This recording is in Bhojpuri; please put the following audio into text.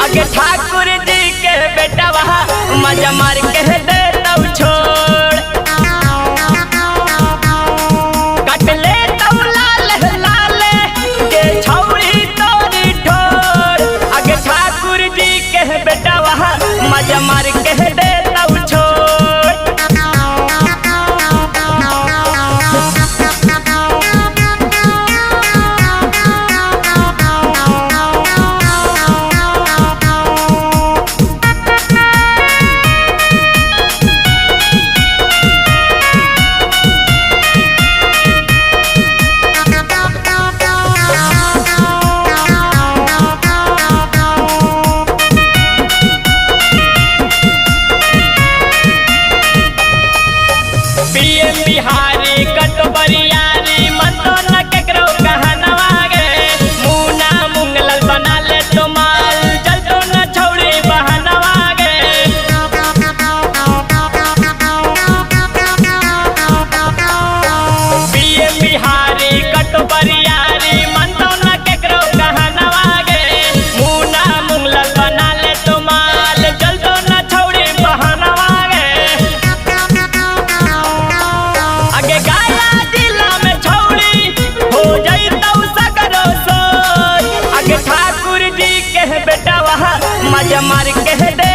आगे ठाकुर जी के बेटा वहा मजा मार के दे तब छोड़ कट ले तब लाल लाल के छौड़ी तोरी ठोर। आगे ठाकुर जी के बेटा वहा मजा मार के दे तब छोड़। बिहारी कटोबरियारी मन तो न केकरो कहनवा गे मुना मुंगलल बना ले तो माल चल तो न छौड़ी बहनवा गे। बिहारी कटोबरियारी मन तो न केकरो कहनवा गे मुना मुंगलल बना ले तो माल चल तो न छौड़ी बहनवा गे। आगे गाया दिला में छौड़ी हो जाई तौ सकरो सोर। आगे ठाकुर जी के बेटा वहा मजा मार के दे